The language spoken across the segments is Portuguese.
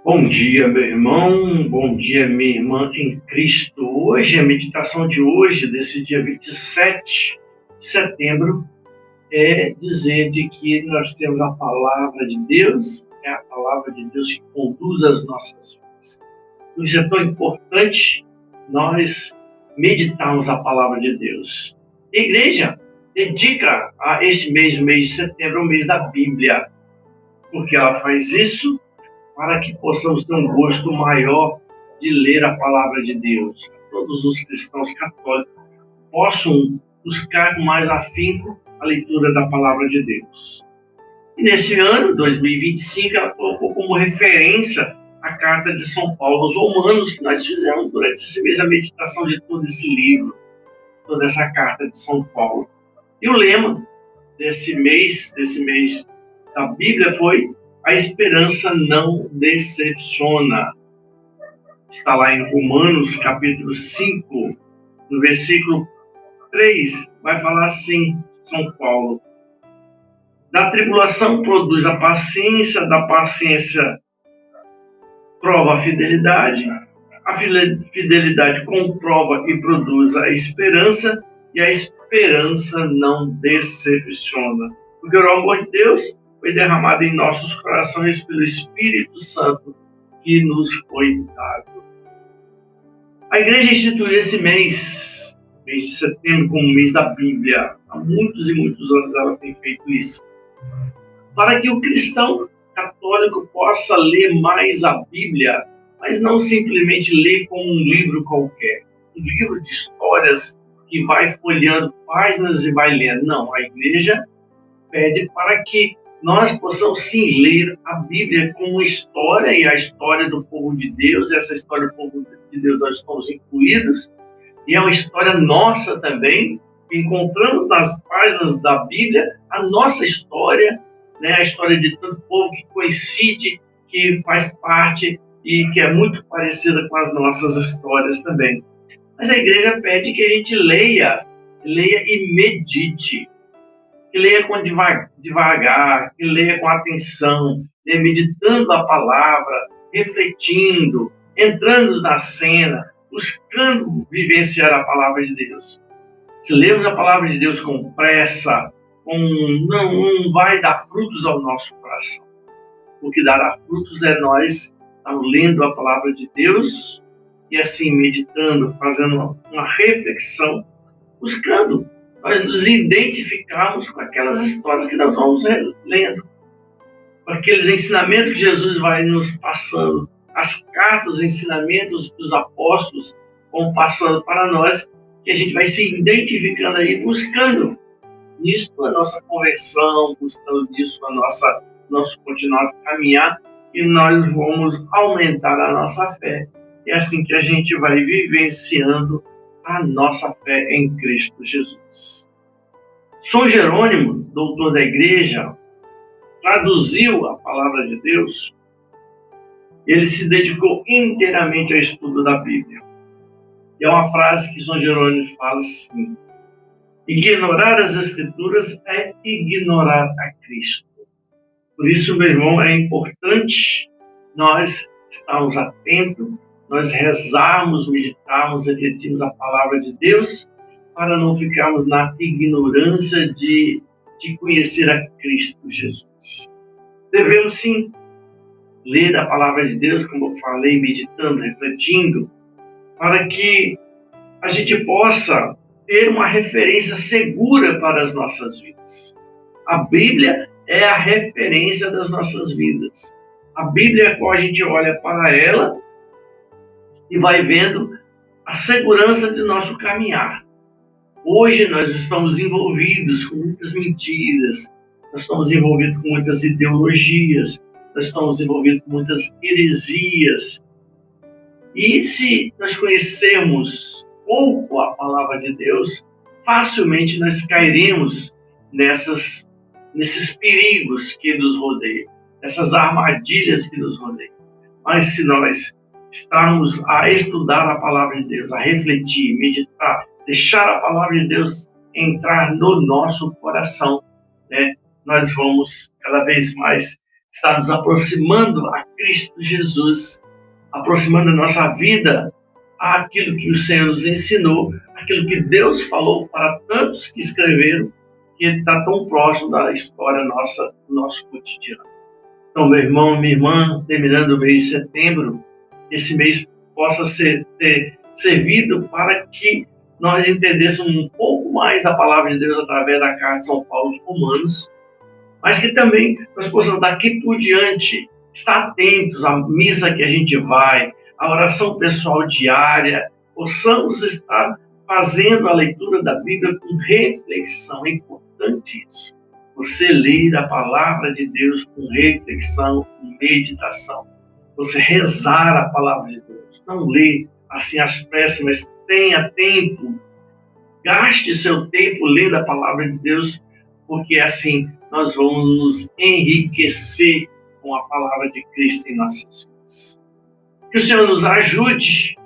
Bom dia, meu irmão, bom dia, minha irmã em Cristo. Hoje, a meditação de hoje, desse dia 27 de setembro, é dizer de que nós temos a palavra de Deus, é a palavra de Deus que conduz as nossas vidas. Por isso é tão importante nós meditarmos a palavra de Deus. A igreja dedica a este mês, o mês de setembro, o mês da Bíblia, porque ela faz isso para que possamos ter um gosto maior de ler a palavra de Deus. Todos os cristãos católicos possam buscar com mais afinco a leitura da palavra de Deus. E nesse ano, 2025, ela colocou como referência a carta de São Paulo aos Romanos, que nós fizemos durante esse mês a meditação de todo esse livro, toda essa carta de São Paulo. E o lema desse mês da Bíblia foi: a esperança não decepciona. Está lá em Romanos, capítulo 5, no versículo 3, vai falar assim, São Paulo: da tribulação produz a paciência, da paciência prova a fidelidade comprova e produz a esperança, e a esperança não decepciona. Porque o amor de Deus foi derramado em nossos corações pelo Espírito Santo que nos foi dado. A igreja instituiu esse mês de setembro, como mês da Bíblia. Há muitos e muitos anos ela tem feito isso, para que o cristão católico possa ler mais a Bíblia, mas não simplesmente ler como um livro qualquer, um livro de histórias que vai folheando páginas e vai lendo. Não, a igreja pede para que nós possamos sim ler a Bíblia como história, e a história do povo de Deus. Essa história do povo de Deus nós estamos incluídos, e é uma história nossa também. Encontramos nas páginas da Bíblia a nossa história, né? A história de tanto povo que coincide, que faz parte e que é muito parecida com as nossas histórias também. Mas a igreja pede que a gente leia e medite, que leia com devagar, que leia com atenção, né? Meditando a palavra, refletindo, entrando na cena, buscando vivenciar a palavra de Deus. Se lermos a palavra de Deus com pressa, não vai dar frutos ao nosso coração. O que dará frutos é nós estarmos lendo a palavra de Deus e assim meditando, fazendo uma reflexão, buscando nós nos identificarmos com aquelas histórias que nós vamos lendo, com aqueles ensinamentos que Jesus vai nos passando, as cartas, os ensinamentos dos apóstolos vão passando para nós, que a gente vai se identificando aí, buscando nisso a nossa conversão, buscando nisso nosso continuar a caminhar, e nós vamos aumentar a nossa fé. É assim que a gente vai vivenciando a nossa fé em Cristo Jesus. São Jerônimo, doutor da igreja, traduziu a palavra de Deus. Ele se dedicou inteiramente ao estudo da Bíblia. E é uma frase que São Jerônimo fala assim: ignorar as Escrituras é ignorar a Cristo. Por isso, meu irmão, é importante nós estarmos atentos, nós rezarmos, meditarmos, refletirmos a palavra de Deus, para não ficarmos na ignorância de conhecer a Cristo Jesus. Devemos sim ler a palavra de Deus, como eu falei, meditando, refletindo, para que a gente possa ter uma referência segura para as nossas vidas. A Bíblia é a referência das nossas vidas. A Bíblia é a qual a gente olha para ela e vai vendo a segurança de nosso caminhar. Hoje nós estamos envolvidos com muitas mentiras, nós estamos envolvidos com muitas ideologias, nós estamos envolvidos com muitas heresias. E se nós conhecermos pouco a palavra de Deus, facilmente nós cairemos nesses perigos que nos rodeiam, nessas armadilhas que nos rodeiam. Mas se nós estarmos a estudar a palavra de Deus, a refletir, meditar, deixar a palavra de Deus entrar no nosso coração, né? Nós vamos cada vez mais está nos aproximando a Cristo Jesus, aproximando a nossa vida àquilo que o Senhor nos ensinou, aquilo que Deus falou para tantos que escreveram, que está tão próximo da história nossa, do nosso cotidiano. Então, meu irmão, minha irmã, terminando o mês de setembro, esse mês possa ter servido para que nós entendêssemos um pouco mais da palavra de Deus através da carta de São Paulo aos Romanos, mas que também nós possamos daqui por diante estar atentos à missa que a gente vai, à oração pessoal diária, possamos estar fazendo a leitura da Bíblia com reflexão. É importante isso. Você ler a palavra de Deus com reflexão, com meditação. Você rezar a palavra de Deus. Não ler assim às pressas, mas tenha tempo. Gaste seu tempo lendo a palavra de Deus, porque assim nós vamos nos enriquecer com a palavra de Cristo em nossas vidas. Que o Senhor nos ajude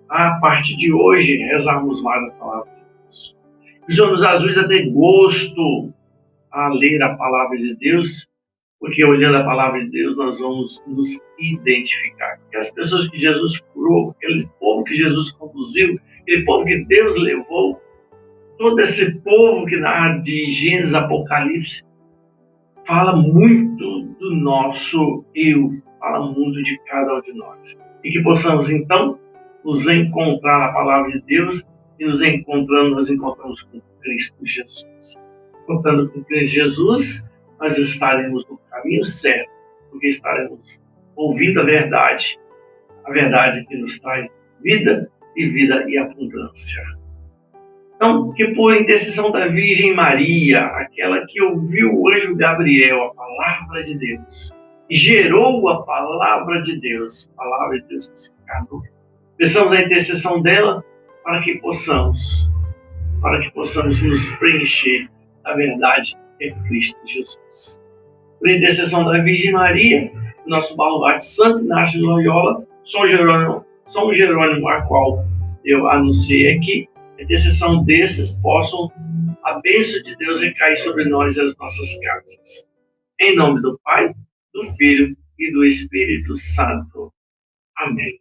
a partir de hoje, rezarmos mais a palavra de Deus. Que o Senhor nos ajude a ter gosto a ler a palavra de Deus, porque olhando a palavra de Deus nós vamos nos identificar. Porque as pessoas que Jesus curou, aquele povo que Jesus conduziu, aquele povo que Deus levou, todo esse povo que narra de Gênesis, Apocalipse, fala muito do nosso eu, fala muito de cada um de nós. E que possamos, então, nos encontrar na palavra de Deus e nos encontramos com Cristo Jesus. Encontrando com Cristo Jesus, nós estaremos no caminho certo, porque estaremos ouvindo a verdade que nos traz vida e abundância. Então, que por intercessão da Virgem Maria, aquela que ouviu o anjo Gabriel, a palavra de Deus, e gerou a palavra de Deus que se encarnou, peçamos a intercessão dela para que possamos nos preencher da verdade que é Cristo Jesus. Por intercessão da Virgem Maria, nosso baluarte Santo Inácio de Loyola, São Jerônimo, a qual eu anunciei aqui, a intercessão desses possam a bênção de Deus recair sobre nós e as nossas casas. Em nome do Pai, do Filho e do Espírito Santo. Amém.